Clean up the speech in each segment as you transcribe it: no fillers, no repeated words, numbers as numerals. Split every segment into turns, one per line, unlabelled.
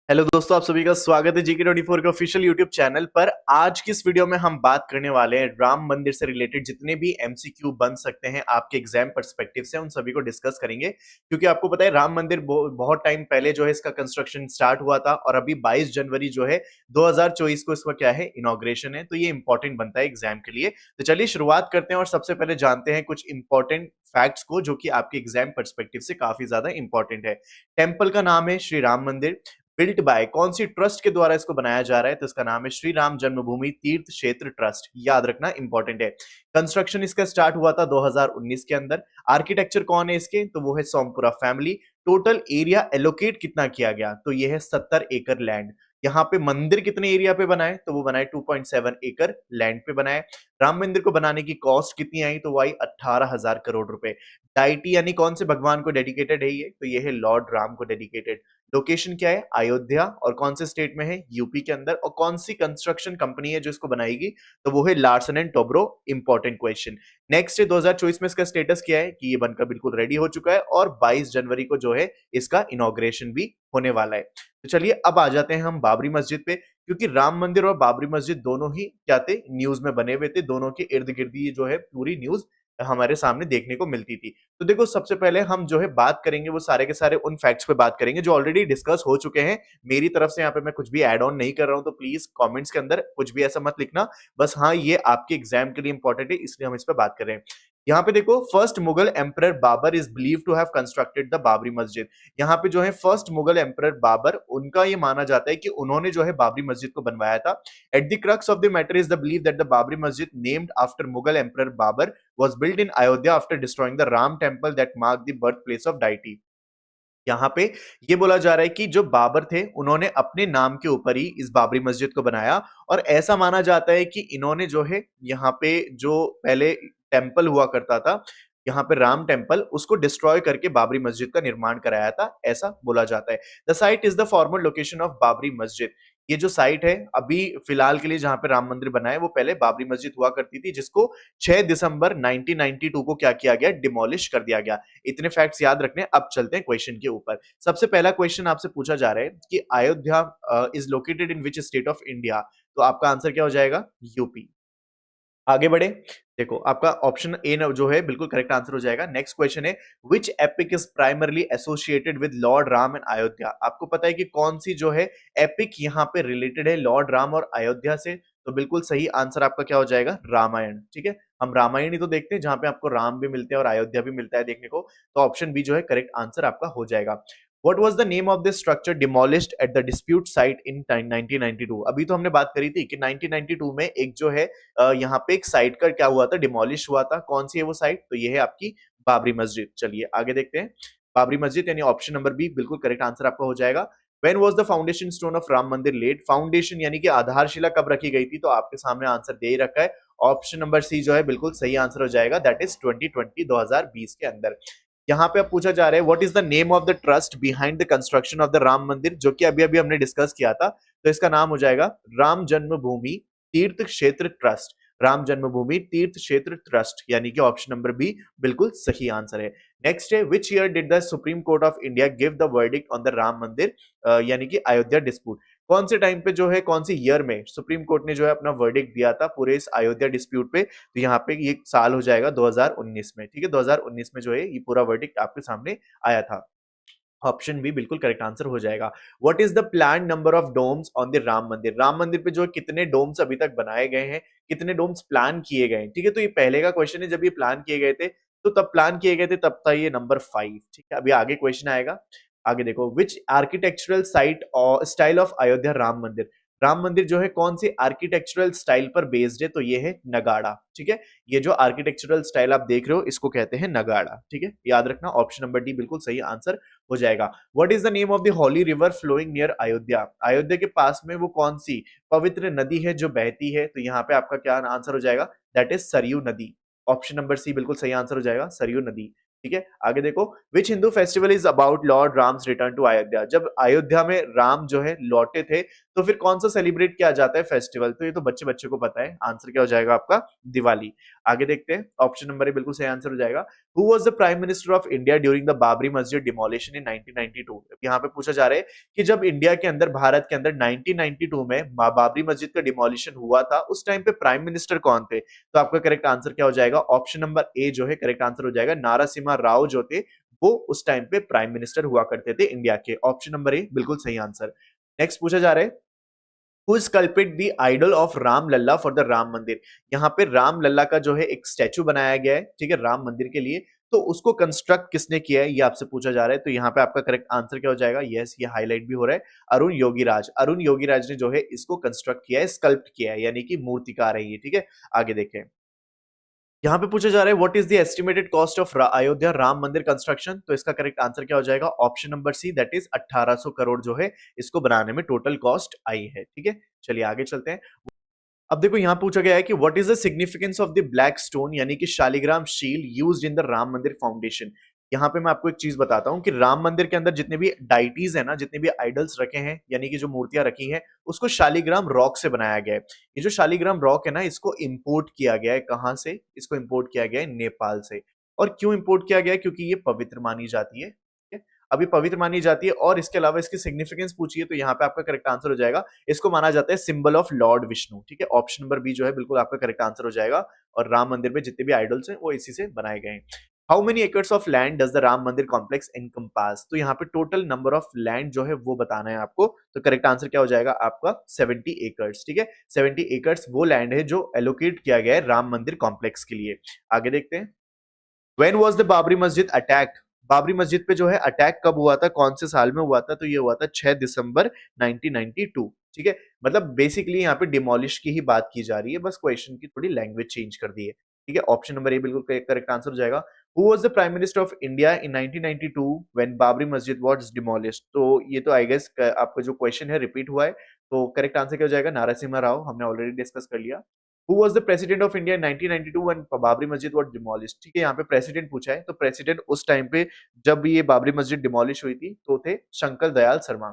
Hello दोस्तों, आप सभी का स्वागत है GK24 के ऑफिशियल यूट्यूब चैनल पर। आज की इस वीडियो में हम बात करने वाले हैं राम मंदिर से रिलेटेड जितने भी MCQ बन सकते हैं आपके एग्जाम पर्सपेक्टिव से, उन सभी को डिस्कस करेंगे। क्योंकि आपको पता है राम मंदिर बहुत टाइम पहले जो है इसका कंस्ट्रक्शन स्टार्ट हुआ था और अभी 22 जनवरी जो है 2024 को इसका क्या है, इनॉग्रेशन है। तो ये इंपॉर्टेंट बनता है एग्जाम के लिए। तो चलिए शुरुआत करते हैं और सबसे पहले जानते हैं कुछ इंपॉर्टेंट फैक्ट्स को जो कि आपके एग्जाम पर्सपेक्टिव से काफी ज्यादा इंपॉर्टेंट है। टेम्पल का नाम है श्री राम मंदिर। बिल्ट बाय कौन सी ट्रस्ट के द्वारा इसको बनाया जा रहा है, तो इसका नाम है श्री राम जन्मभूमि तीर्थ क्षेत्र ट्रस्ट। याद रखना इंपॉर्टेंट है। कंस्ट्रक्शन इसका स्टार्ट हुआ था 2019 के अंदर। आर्किटेक्चर कौन है इसके, तो वो है Sompura family. Total area allocate कितना किया गया, तो ये है 70 एकड़ लैंड। यहाँ पे मंदिर कितने एरिया पे बनाए, तो वो बनाए 2.7 एकड़ लैंड पे बनाए। राम मंदिर को बनाने की कॉस्ट कितनी आई, तो वो आई 18,000 करोड़ रुपए। डाइटी यानी कौन से भगवान को डेडिकेटेड है ये, तो ये है लॉर्ड राम को डेडिकेटेड। लोकेशन क्या है, अयोध्या। और कौन से स्टेट में है, यूपी के अंदर। और कौन सी कंस्ट्रक्शन कंपनी है जो इसको बनाएगी, तो वो है Larsen and Toubro. Important question. Next है 2024 में इसका स्टेटस क्या है, कि ये बनकर बिल्कुल रेडी हो चुका है और 22 जनवरी को जो है इसका इनॉग्रेशन भी होने वाला है। तो चलिए अब आ जाते हैं हम बाबरी मस्जिद पे। क्योंकि राम मंदिर और बाबरी मस्जिद दोनों ही क्या थे, न्यूज में बने हुए थे। दोनों के इर्द गिर्द ये जो है पूरी न्यूज हमारे सामने देखने को मिलती थी। तो देखो सबसे पहले हम जो है बात करेंगे वो सारे के सारे उन फैक्ट्स पे बात करेंगे जो ऑलरेडी डिस्कस हो चुके हैं। मेरी तरफ से यहाँ पे मैं कुछ भी ऐड ऑन नहीं कर रहा हूं, तो प्लीज कमेंट्स के अंदर कुछ भी ऐसा मत लिखना। बस हाँ, ये आपके एग्जाम के लिए इंपॉर्टेंट है, इसलिए हम इस पर बात कर रहे हैं। यहाँ पे देखो, first Mughal emperor Babur is believe to have constructed the Babri Masjid. यहाँ पे जो है फर्स्ट मुगल एम्परर बाबर, उनका ये माना जाता है कि उन्होंने जो है बाबरी मस्जिद को बनवाया था। At the crux of the matter is the believe that the Babri Masjid named after Mughal emperor Babur was built in Ayodhya after destroying the Ram temple that marked the birthplace of deity। यहाँ पे ये बोला जा रहा है कि जो बाबर थे उन्होंने अपने नाम के ऊपर ही इस बाबरी मस्जिद को बनाया। और ऐसा माना जाता है कि इन्होंने जो है यहाँ पे जो पहले टेम्पल हुआ करता था, यहाँ पे राम टेम्पल, उसको डिस्ट्रॉय करके बाबरी मस्जिद का निर्माण कराया था, ऐसा बोला जाता है। The site is the formal location of Babri मस्जिद। ये जो साइट है अभी फिलहाल के लिए जहां पे राम मंदिर बना है, वो पहले बाबरी मस्जिद हुआ करती थी, जिसको 6 दिसंबर 1992 को क्या किया गया, डिमोलिश कर दिया गया। इतने फैक्ट्स याद रखने। अब चलते हैं क्वेश्चन के ऊपर। सबसे पहला क्वेश्चन आपसे पूछा जा रहा है कि Ayodhya is located in which state of India, तो आपका आंसर क्या हो जाएगा, यूपी। आगे बढ़े। देखो आपका ऑप्शन ए जो है बिल्कुल करेक्ट आंसर हो जाएगा। नेक्स्ट क्वेश्चन है, which epic is primarily associated with Lord Ram and Ayodhya. आपको पता है कि कौन सी जो है एपिक यहाँ पे रिलेटेड है लॉर्ड राम और अयोध्या से, तो बिल्कुल सही आंसर आपका क्या हो जाएगा, रामायण। ठीक है, हम रामायण ही तो देखते हैं जहां पे आपको राम भी मिलते हैं और अयोध्या भी मिलता है देखने को। तो ऑप्शन बी जो है करेक्ट आंसर आपका हो जाएगा। What was the name of this structure demolished at the dispute site in 1992? अभी तो हमने बात करी थी कि 1992 में एक जो है यहाँ पे एक साइट का क्या हुआ था, डिमोलिश हुआ था। कौन सी है वो साइट, तो ये है आपकी बाबरी मस्जिद। चलिए आगे देखते हैं। बाबरी मस्जिद यानी ऑप्शन नंबर बी बिल्कुल करेक्ट आंसर आपका हो जाएगा। When was the foundation stone of Ram मंदिर laid? फाउंडेशन यानी कि आधारशिला कब रखी गई थी, तो आपके सामने आंसर दे ही रखा है। ऑप्शन नंबर सी जो है बिल्कुल सही आंसर हो जाएगा, दैट इज 2020 के अंदर। यहाँ पे अब पूछा जा रहा है, what is the name of the trust behind the construction of the Ram मंदिर, जो कि अभी अभी हमने डिस्कस किया था। तो इसका नाम हो जाएगा राम जन्मभूमि तीर्थ क्षेत्र ट्रस्ट। राम जन्मभूमि तीर्थ क्षेत्र ट्रस्ट, यानी कि ऑप्शन नंबर बी बिल्कुल सही आंसर है। नेक्स्ट है, which year did the supreme court of India give the verdict on the Ram मंदिर यानी कि अयोध्या डिस्प्यूट। कौन से टाइम पे जो है, कौन सी ईयर में सुप्रीम कोर्ट ने जो है अपना वर्डिक्ट दिया था पूरे इस अयोध्या डिस्प्यूट पे, तो यहाँ पे ये साल हो जाएगा 2019 में। ठीक है, 2019 में जो है ये पूरा वर्डिक्ट आपके सामने आया था। ऑप्शन बी बिल्कुल करेक्ट आंसर हो जाएगा। What is the plan number of domes on the Ram Mandir. Ram मंदिर पे जो है कितने डोम्स अभी तक बनाए गए हैं, कितने डोम्स प्लान किए गए हैं। ठीक है, तो ये पहले का क्वेश्चन है, जब ये प्लान किए गए थे तो तब प्लान किए गए थे, तब था ये नंबर 5। ठीक है, अभी आगे क्वेश्चन आएगा। आगे देखो, विच आर्किटेक्चरल साइट और स्टाइल ऑफ अयोध्या राम मंदिर। राम मंदिर जो है कौन सी आर्किटेक्चरल स्टाइल पर बेस्ड है, तो ये है नगाड़ा। ठीक है, ये जो आर्किटेक्चरल स्टाइल आप देख रहे हो इसको कहते हैं नगाड़ा। ठीक है, याद रखना ऑप्शन नंबर डी बिल्कुल सही आंसर हो जाएगा। What is the name of the holy river flowing near Ayodhya. Ayodhya के पास में वो कौन सी पवित्र नदी है जो बहती है, तो यहाँ पे आपका क्या आंसर हो जाएगा, दैट इज सरयू नदी। ऑप्शन नंबर सी बिल्कुल सही आंसर हो जाएगा, सरयू नदी। ठीक है, आगे देखो, which Hindu festival is about Lord Ram's return to Ayodhya. जब अयोध्या में राम जो है लौटे थे, तो फिर कौन सा सेलिब्रेट किया जाता है फेस्टिवल? तो ये तो बच्चे बच्चे को पता है, आंसर क्या हो जाएगा आपका? दिवाली। आगे देखते हैं, ऑप्शन नंबर ए बिल्कुल सही आंसर हो जाएगा। Who was the prime minister of India during the Babri मस्जिद डिमोलिशन इन 1992? यहाँ पे पूछा जा रहा है कि जब इंडिया के अंदर, भारत के अंदर 1992 में बाबरी मस्जिद का डिमोलिशन हुआ था, उस टाइम पे प्राइम मिनिस्टर कौन थे? तो आपका करेक्ट आंसर क्या हो जाएगा? ऑप्शन नंबर ए जो है करेक्ट आंसर हो जाएगा। नारासिम्हा राव जो थे, वो उस टाइम पे प्राइम मिनिस्टर हुआ करते थे इंडिया के। ऑप्शन नंबर ए बिल्कुल सही आंसर। नेक्स्ट पूछा जा रहा है, who sculpted the idol of Ram Lalla for the Ram Mandir? यहाँ पे राम लल्ला का जो है एक स्टैचू बनाया गया है, ठीक है, राम मंदिर के लिए। तो उसको कंस्ट्रक्ट किसने किया है, ये आपसे पूछा जा रहा है। तो यहाँ पे आपका करेक्ट आंसर क्या हो जाएगा? यस, ये हाईलाइट भी हो रहा है, अरुण योगीराज। अरुण योगीराज ने जो है इसको कंस्ट्रक्ट किया है, स्कल्प्ट किया है, यानी कि मूर्तिकार है ये, ठीक है। आगे देखें, यहाँ पे पूछा जा रहा है what is the estimated cost of Ayodhya Ram Mandir construction? तो इसका करेक्ट आंसर क्या हो जाएगा? Option number C, that is 1800 crore जो है इसको बनाने में टोटल कॉस्ट आई है, ठीक है। चलिए आगे चलते हैं। अब देखो, यहाँ पूछा गया है कि what is the significance of the black stone, यानी कि शालिग्राम शील यूज्ड इन द राम मंदिर फाउंडेशन। यहाँ पे मैं आपको एक चीज बताता हूँ कि राम मंदिर के अंदर जितने भी डाइटीज है ना, जितने भी आइडल्स रखे हैं, यानी कि जो मूर्तियां रखी हैं, उसको शालिग्राम रॉक से बनाया गया है। ये जो शालिग्राम रॉक है ना, इसको इंपोर्ट किया गया है। कहाँ से? इसको इंपोर्ट किया गया है नेपाल से। और क्यों इंपोर्ट किया गया है? क्योंकि ये पवित्र मानी जाती है, ठीक है? अभी पवित्र मानी जाती है, और इसके अलावा इसकी सिग्निफिकेंस पूछिए तो यहाँ पे आपका करेक्ट आंसर हो जाएगा, इसको माना जाता है सिंबल ऑफ लॉर्ड विष्णु, ठीक है। ऑप्शन नंबर बी जो है बिल्कुल आपका करेक्ट आंसर हो जाएगा। और राम मंदिर में जितने भी आइडल्स हैं वो इसी से बनाए गए हैं। How many acres of land does the Ram मंदिर कॉम्प्लेक्स इनकम्पास? तो यहाँ पे टोटल नंबर ऑफ लैंड जो है वो बताना है आपको। तो करेक्ट आंसर क्या हो जाएगा आपका? 70 एकर्स, ठीक है। 70 एकर्स वो लैंड है जो एलोकेट किया गया है राम मंदिर कॉम्प्लेक्स के लिए। आगे देखते हैं, When was the बाबरी मस्जिद अटैक? बाबरी मस्जिद पे जो है अटैक कब हुआ था, कौन से साल में हुआ था? तो ये हुआ था 6 दिसंबर 1992, ठीक है। मतलब बेसिकली यहाँ पे डिमोलिश की ही बात की जा रही है, बस क्वेश्चन की थोड़ी लैंग्वेज चेंज कर दी है, ठीक है। ऑप्शन नंबर ए बिल्कुल करेक्ट आंसर हो जाएगा। Who was the prime minister of India in 1992 when Babri मस्जिद वाज डिमोलिश्ड? तो ये तो आई गेस आपका जो क्वेश्चन है रिपीट हुआ है। तो करेक्ट आंसर क्या हो जाएगा? नारासिम्हा राव, हमने ऑलरेडी डिस्कस कर लिया। Who was the president of India in 1992 when Babri मस्जिद was demolished? ठीक है, यहाँ पे प्रेसिडेंट पूछा है, तो प्रेसिडेंट उस टाइम पे जब ये बाबरी मस्जिद डिमोलिश हुई थी तो थे Shankar Dayal Sharma.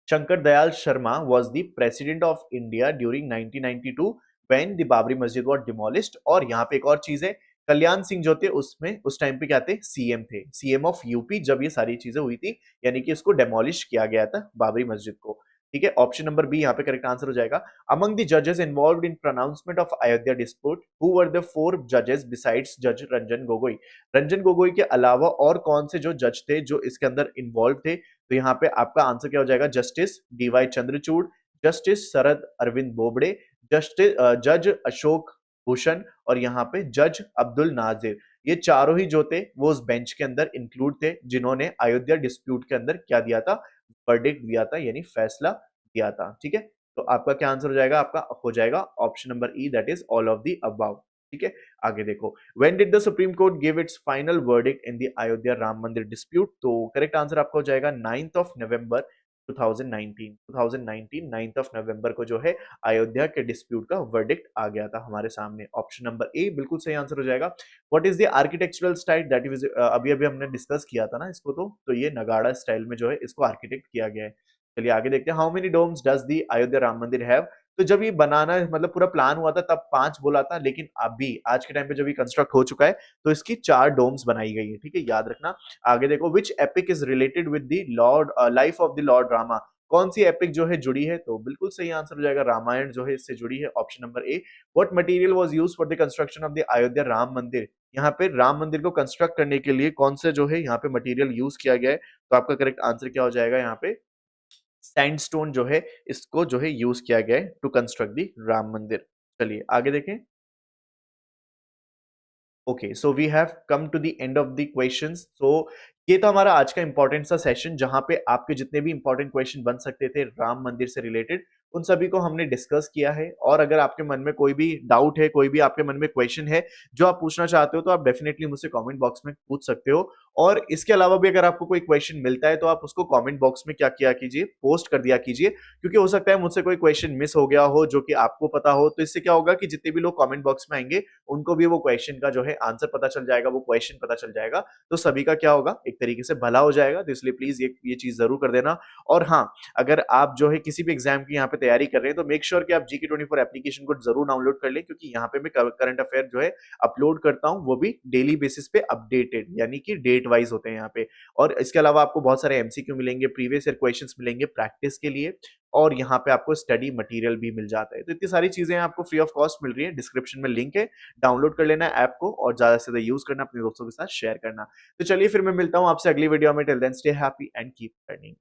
Shankar Dayal Sharma was the president of India during 1992 when the Babri मस्जिद was demolished। और यहाँ पे एक और चीज है, कल्याण सिंह जो थे उसमें उस टाइम पे क्या थे? सीएम थे, सीएम ऑफ यूपी, जब ये सारी चीजें हुई थी, यानी कि इसको डेमोलिश किया गया था बाबरी मस्जिद को, ठीक है। ऑप्शन नंबर बी यहाँ पे करेक्ट आंसर हो जाएगा। अमंग द जजेस involved in pronouncement of Ayodhya dispute who were the 4 जजेस बिसाइड्स जज रंजन गोगोई? रंजन गोगोई के अलावा और कौन से जो जज थे जो इसके अंदर इन्वॉल्व थे? तो यहाँ पे आपका आंसर क्या हो जाएगा? Justice D Y Chandrachud, justice Sharad Arvind Bobde, justice जज अशोक भूषण, और यहाँ पे जज अब्दुल नाजिर। ये चारों ही जो थे वो उस बेंच के अंदर इंक्लूड थे, जिन्होंने अयोध्या डिस्प्यूट के अंदर क्या दिया था? वर्डिक्ट दिया था, यानी फैसला दिया था, ठीक है। तो आपका क्या आंसर हो जाएगा? आपका हो जाएगा option number E, that is all of the above, ठीक है। आगे देखो, when did the supreme court give its final verdict in the Ayodhya Ram मंदिर डिस्प्यूट? तो करेक्ट आंसर आपका हो जाएगा 9th of November 2019। 9th of November को जो है अयोध्या के डिस्प्यूट का वर्डिक्ट आ गया था हमारे सामने। ऑप्शन नंबर ए बिल्कुल सही आंसर हो जाएगा। What is the architectural style that is, अभी अभी हमने डिस्कस किया था ना इसको, तो ये नगाड़ा स्टाइल में जो है इसको आर्किटेक्ट किया गया है। चलिए आगे देखते हैं, how many domes does the Ayodhya Ram Mandir have? तो जब ये बनाना मतलब पूरा प्लान हुआ था तब 5 बोला था, लेकिन अभी आज के टाइम पे जब ये कंस्ट्रक्ट हो चुका है तो इसकी 4 डोम्स बनाई गई है, ठीक है, याद रखना। आगे देखो, which epic is related with the Lord life of the Lord Rama? कौन सी एपिक जो है जुड़ी है? तो बिल्कुल सही आंसर हो जाएगा, रामायण जो है इससे जुड़ी है। Option number A. What material was used for the construction of the Ayodhya Ram Mandir? यहाँ पे राम मंदिर को कंस्ट्रक्ट करने के लिए कौन से जो है यहाँ पे मटेरियल यूज किया गया है? तो आपका करेक्ट आंसर क्या हो जाएगा? यहाँ पे सैंडस्टोन जो है इसको जो है यूज किया गया है टू कंस्ट्रक्ट द राम मंदिर। चलिए आगे देखें। Okay, so we have come to the end of the questions. सो ये था हमारा आज का इंपॉर्टेंट सा सेशन, जहां पे आपके जितने भी इंपॉर्टेंट क्वेश्चन बन सकते थे राम मंदिर से रिलेटेड, उन सभी को हमने डिस्कस किया है। और अगर आपके मन में कोई भी डाउट है, कोई भी आपके मन में क्वेश्चन है जो आप पूछना चाहते हो, तो आप डेफिनेटली मुझसे कमेंट बॉक्स में पूछ सकते हो। और इसके अलावा भी अगर आपको कोई क्वेश्चन मिलता है तो आप उसको कमेंट बॉक्स में क्या किया कीजिए, पोस्ट कर दिया कीजिए, क्योंकि हो सकता है मुझसे कोई क्वेश्चन मिस हो गया हो जो कि आपको पता हो। तो इससे क्या होगा कि जितने भी लोग कमेंट बॉक्स में आएंगे उनको भी वो क्वेश्चन का जो है आंसर पता चल जाएगा, वो क्वेश्चन पता चल जाएगा। तो सभी का क्या होगा, एक तरीके से भला हो जाएगा। तो इसलिए प्लीज ये चीज जरूर कर देना। और हाँ, अगर आप जो है किसी भी एग्जाम की यहाँ पे तैयारी कर रहे हैं तो मेक श्योर कि आप GK24 एप्लीकेशन को जरूर डाउनलोड कर लें, क्योंकि यहाँ पे मैं करंट अफेयर जो है अपलोड करता हूँ, वो भी डेली बेसिस पे अपडेटेड, यानी कि डेट वाइज होते हैं यहाँ पे। और इसके अलावा आपको बहुत सारे MCQ मिलेंगे, प्रीवियस ईयर क्वेश्चंस मिलेंगे प्रैक्टिस के लिए, और यहाँ पे आपको स्टडी मटेरियल भी मिल जाता है। तो इतनी सारी चीजें आपको फ्री ऑफ कॉस्ट मिल रही है। डिस्क्रिप्शन में लिंक है, डाउनलोड कर लेना ऐप को और ज्यादा से ज्यादा यूज करना, अपने दोस्तों के साथ शेयर करना। तो चलिए फिर मैं मिलता हूँ आपसे अगली वीडियो में। Till then stay happy and keep learning.